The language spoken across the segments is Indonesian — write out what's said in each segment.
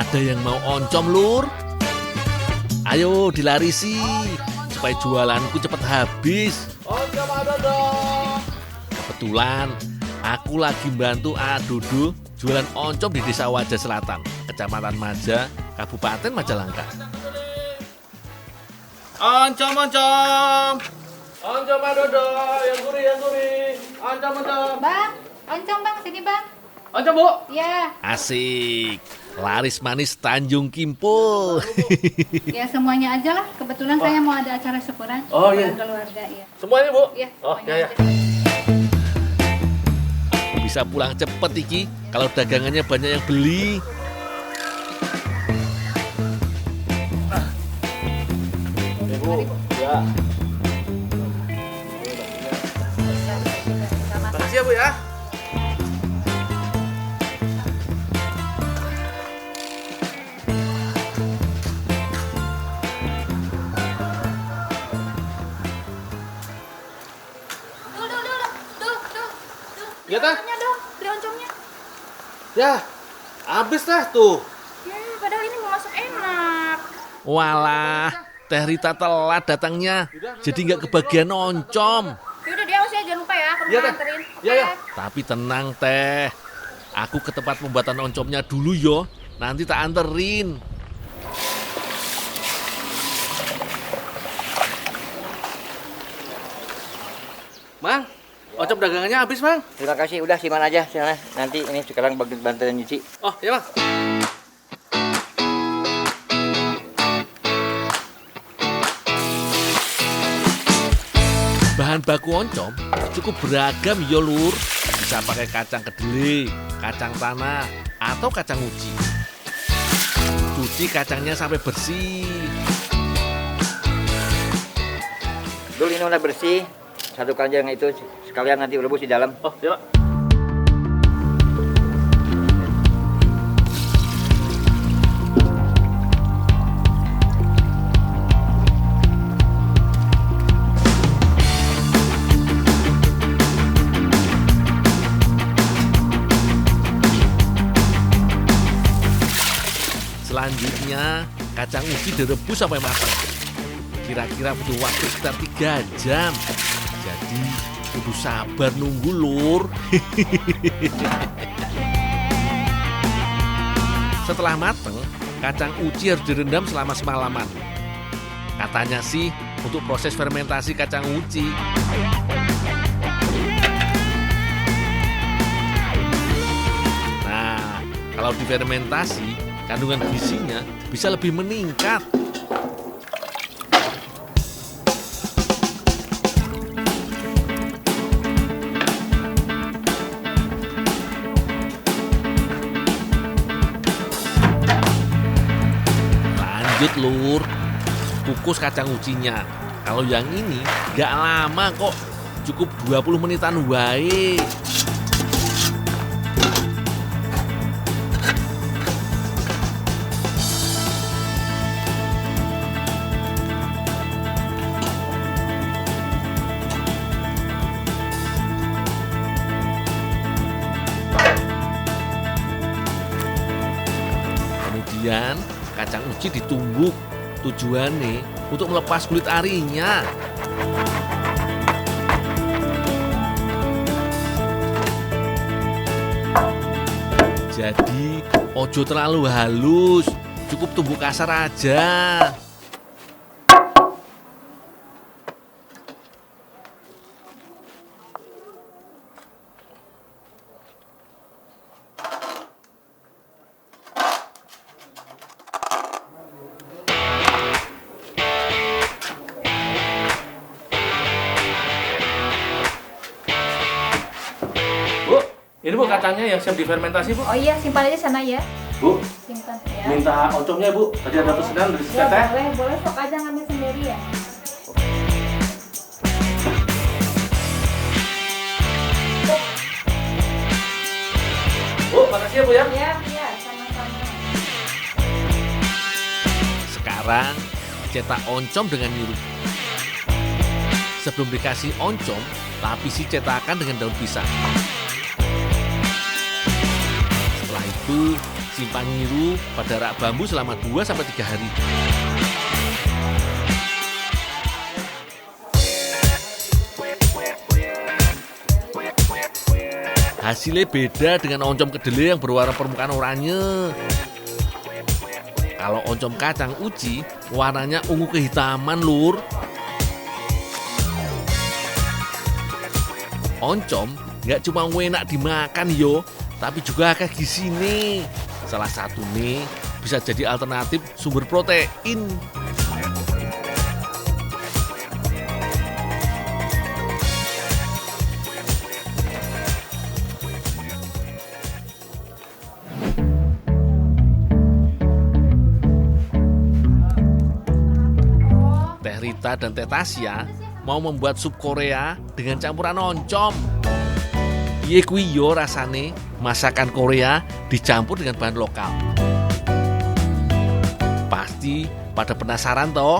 Ada yang mau oncom, Lur? Ayo dilarisi supaya jualanku cepat habis. Oncom ada dong. Kebetulan aku lagi bantu Adodo jualan oncom di Desa Wajah Selatan, Kecamatan Maja, Kabupaten Majalengka. Oncom. Oncom ada dong. Yang gurih. Oncom. Bang, oncom bang, sini bang. Oncom, Bu. Ya, Asik, laris manis Tanjung Kimpul. ya semuanya aja lah. Kebetulan saya mau ada acara syukuran. Oh, iya. Keluarga ya. Semuanya, Bu. Iya, Oh, semuanya ya. aja. Bisa pulang cepet Iki kalau dagangannya banyak yang beli. Ini, Bu. Ya. Makasih ya, Bu ya. Tuh. Ya, Tah. Oncomnya dong, beli oncomnya. Ya. Habis dah tuh. Ya, padahal ini mau masuk enak. Walah, Teh Rita telat datangnya, jadi nggak kebagian oncom. Yaudah dia awas ya, jangan lupa ya, ke Iya, rumah Teh. anterin. Iya, ya. Tapi tenang Teh, aku ke tempat pembuatan oncomnya dulu yo, nanti tak anterin. Mang, oncom dagangannya habis, Mang. Terima kasih, udah simpan aja sana. Nanti ini sekarang bantuan nyuci. Oh, iya, Mang. Bahan baku oncom cukup beragam yo Lur. Bisa pakai kacang kedelai, kacang tanah, atau kacang uji. Cuci kacangnya sampai bersih. Dulu ini udah bersih. Satu keranjang itu sekalian nanti rebus di dalam. Oh, iya, Pak. Selanjutnya, kacang uji direbus sampai matang. Kira-kira butuh waktu sekitar 3 jam. Jadi, kudu sabar nunggu Lur. Setelah mateng, kacang uji harus direndam selama semalaman. Katanya sih untuk proses fermentasi kacang uji. Nah, kalau difermentasi, kandungan gizinya bisa lebih meningkat. Lanjut Lur, kukus kacang ujinya. Kalau yang ini gak lama kok, cukup 20 menitan wae. Kemudian kacang uji ditumbuk. Tujuannya untuk melepas kulit arinya. Jadi ojo terlalu halus, cukup tumbuk kasar aja. Bu, ini Bu kacangnya yang siap difermentasi, Bu. Oh iya, simpan aja sana ya. Bu, Simpan ya. minta oncomnya, Bu. Tadi ada pesanan dari Ya Teteh. boleh sok aja ngambil sendiri ya. Bu, makasih ya, Bu ya. Iya, sama-sama. Sekarang cetak oncom dengan nyuruh. Sebelum dikasih oncom, lapisi cetakan dengan daun pisang. Setelah itu, Simpan nyiru pada rak bambu selama 2-3 hari. Hasilnya beda dengan oncom kedelai yang berwarna permukaan oranye. Kalau oncom kacang uci, warnanya ungu kehitaman, lur. Oncom nggak cuma enak dimakan yo, tapi juga akeh gizinya. Salah satu nih bisa jadi alternatif sumber protein. Teh Rita dan Teh Tasya mau membuat sup Korea dengan campuran oncom. Piye kuwi yo rasane masakan Korea dicampur dengan bahan lokal. Pasti pada penasaran toh?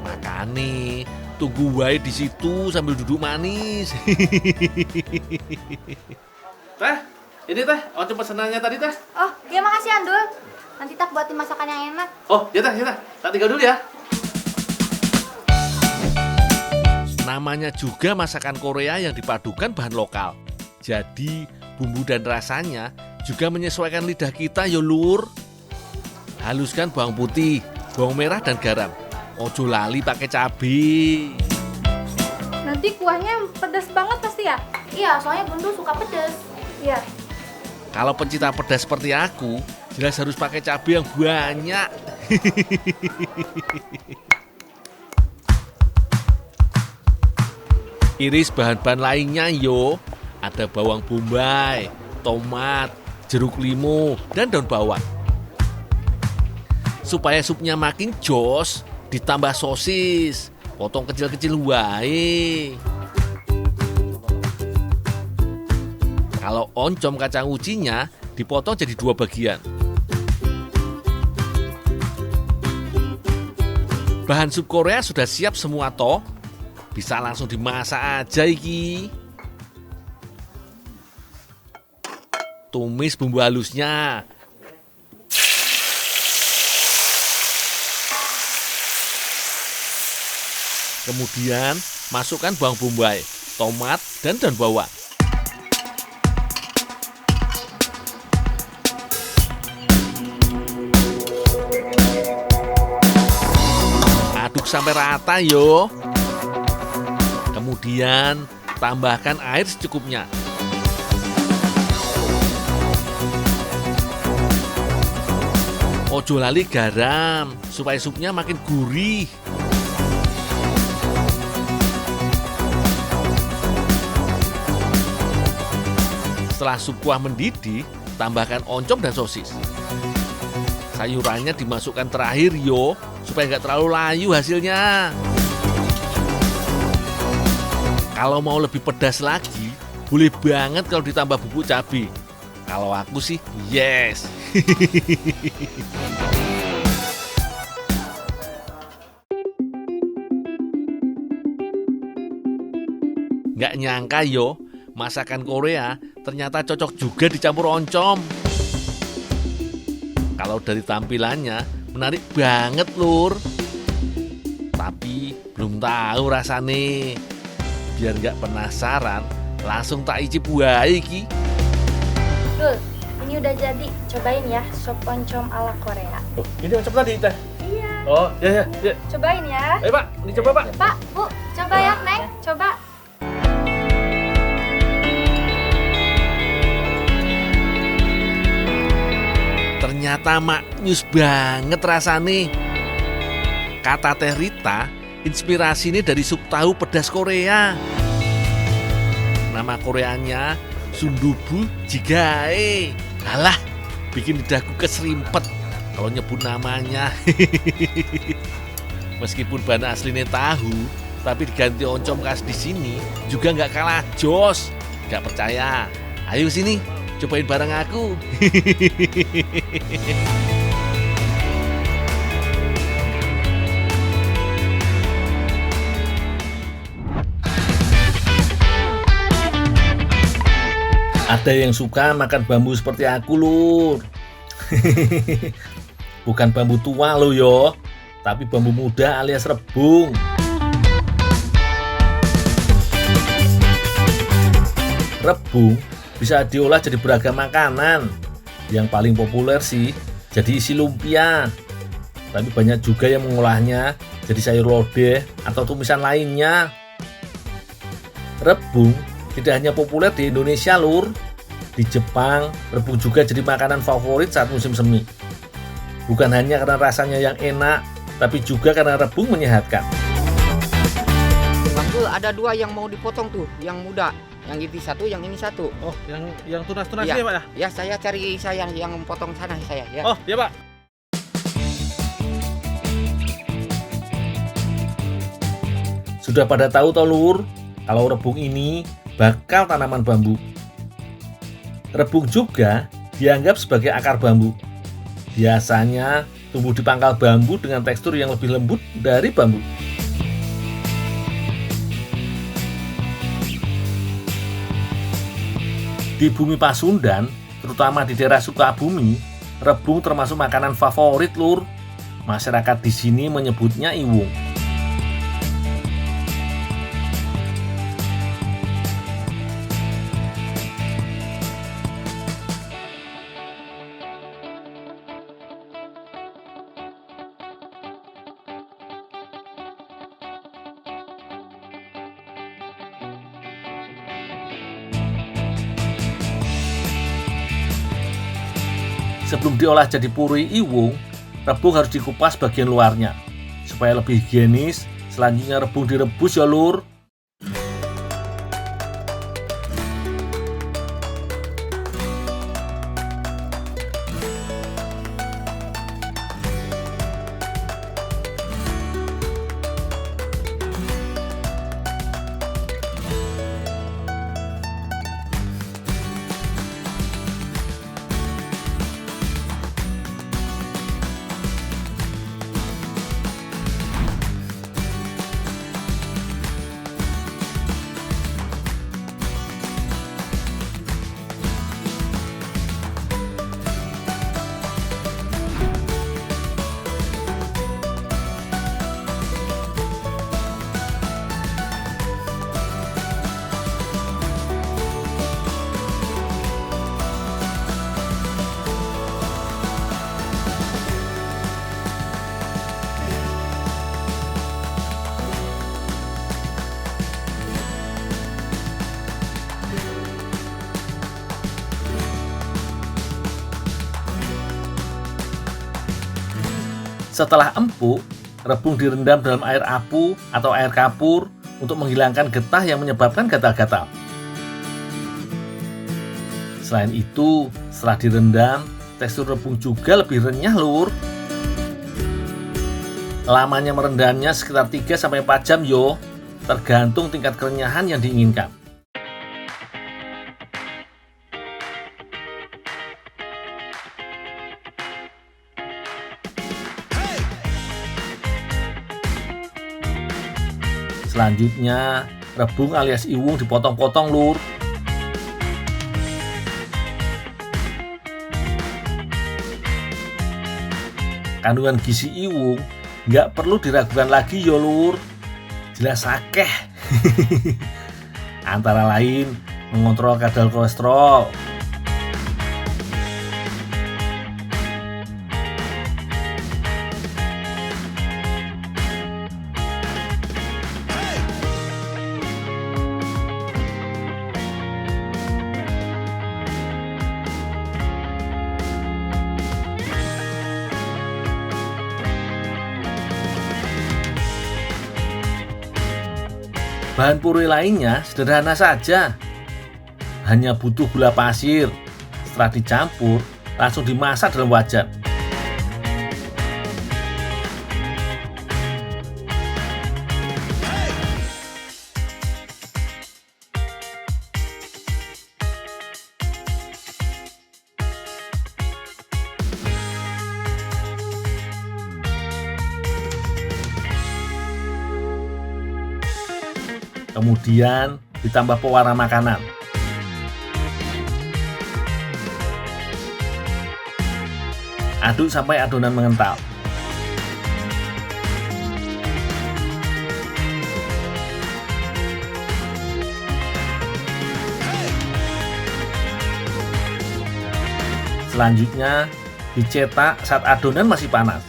Makane tunggu wae di situ sambil duduk manis. Teh, ini teh, oncom pesenannya tadi teh. Oh, ya makasih Andul. Nanti tak buatin masakan yang enak. Oh, ya teh, tak tinggal dulu ya. Namanya juga masakan Korea yang dipadukan bahan lokal. Jadi bumbu dan rasanya juga menyesuaikan lidah kita yo lur. Haluskan bawang putih, bawang merah dan garam. Ojo lali pakai cabai. Nanti kuahnya pedas banget pasti ya? Iya, soalnya Bunda suka pedas. Iya. Kalau pencinta pedas seperti aku, jelas harus pakai cabai yang banyak. Iris bahan-bahan lainnya yo. Ada bawang bombay, tomat, jeruk limau, dan daun bawang. Supaya supnya makin jos, ditambah sosis, potong kecil-kecil wae. Kalau oncom kacang ucinya dipotong jadi 2 bagian. Bahan sup Korea sudah siap semua toh. Bisa langsung dimasak aja iki. Tumis bumbu halusnya. Kemudian masukkan bawang bombay, tomat, dan daun bawang. Aduk sampai rata yo. Kemudian tambahkan air secukupnya. Ojo lali garam supaya supnya makin gurih. Setelah sup kuah mendidih, tambahkan oncom dan sosis. Sayurannya dimasukkan terakhir yo, supaya nggak terlalu layu hasilnya. Kalau mau lebih pedas lagi, boleh banget kalau ditambah bubuk cabai. Kalau aku sih, yes. Nggak nyangka yo, masakan Korea ternyata cocok juga dicampur oncom. Kalau dari tampilannya, menarik banget lur. Tapi belum tahu rasane. Biar nggak penasaran, langsung tak icip wae iki. Dul, ini udah jadi. Cobain ya, sop oncom ala Korea. Oh, ini oncom tadi teh. Iya. Oh, ya. Cobain ya. Ayo Pak, dicoba Pak. Pak, Bu, coba ya, Neng. Coba. Ternyata maknyus banget rasane. Kata Teh Rita, inspirasi ini dari sup tahu pedas Korea. Nama Koreanya Sundubu Jjigae. Alah, bikin lidahku keserimpet kalau nyebut namanya. Meskipun bahan aslinya tahu, tapi diganti oncom khas di sini juga nggak kalah jos. Nggak percaya? Ayo sini, cobain bareng aku. Ada yang suka makan bambu seperti aku lur. Bukan bambu tua loh yo, tapi bambu muda alias rebung. Rebung bisa diolah jadi beragam makanan. Yang paling populer sih jadi isi lumpia. Tapi banyak juga yang mengolahnya jadi sayur lodeh atau tumisan lainnya. Rebung tidak hanya populer di Indonesia lur. Di Jepang, rebung juga jadi makanan favorit saat musim semi. Bukan hanya karena rasanya yang enak, tapi juga karena rebung menyehatkan. Bang Dul, ada 2 yang mau dipotong tuh, yang muda. Yang ini 1, yang ini 1. Oh, yang tunas-tunas Ya. ya, Pak ya? Ya, saya cari yang potong sana saya ya. Oh, iya, Pak. Sudah pada tahu toh lur, kalau rebung ini bakal tanaman bambu. Rebung juga dianggap sebagai akar bambu. Biasanya tumbuh di pangkal bambu dengan tekstur yang lebih lembut dari bambu. Di bumi Pasundan, terutama di daerah Sukabumi, rebung termasuk makanan favorit lur. Masyarakat di sini menyebutnya iwung. Sebelum diolah jadi puri iwung, rebung harus dikupas bagian luarnya. Supaya lebih higienis, selanjutnya rebung direbus ya lur. Setelah empuk, rebung direndam dalam air apu atau air kapur untuk menghilangkan getah yang menyebabkan gatal-gatal. Selain itu, setelah direndam, tekstur rebung juga lebih renyah lur. Lamanya merendamnya sekitar 3-4 jam yo, tergantung tingkat kerenyahan yang diinginkan. Selanjutnya, rebung alias iwung dipotong-potong lur. Kandungan gizi iwung nggak perlu diragukan lagi yo lur. Jelas akeh. Antara lain mengontrol kadar kolesterol, bahan puree lainnya sederhana saja. Hanya butuh gula pasir. Setelah dicampur, langsung dimasak dalam wajan. Kemudian ditambah pewarna makanan. Aduk sampai adonan mengental. Selanjutnya, dicetak saat adonan masih panas.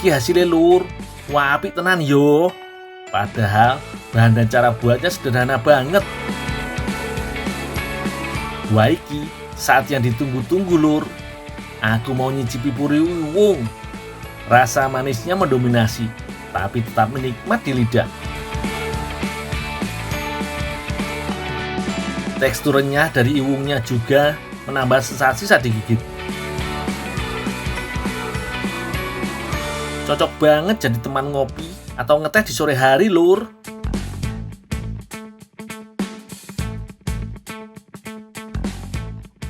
Iki hasilnya lur, wah apik tenan yo. Padahal bahan dan cara buatnya sederhana banget. Wah iki saat yang ditunggu-tunggu lur. Aku mau nyicipi puri uwung. Rasa manisnya mendominasi, tapi tetap menikmat di lidah. Teksturnya dari iwungnya juga menambah sensasi saat digigit. Cocok banget jadi teman ngopi atau ngeteh di sore hari lur.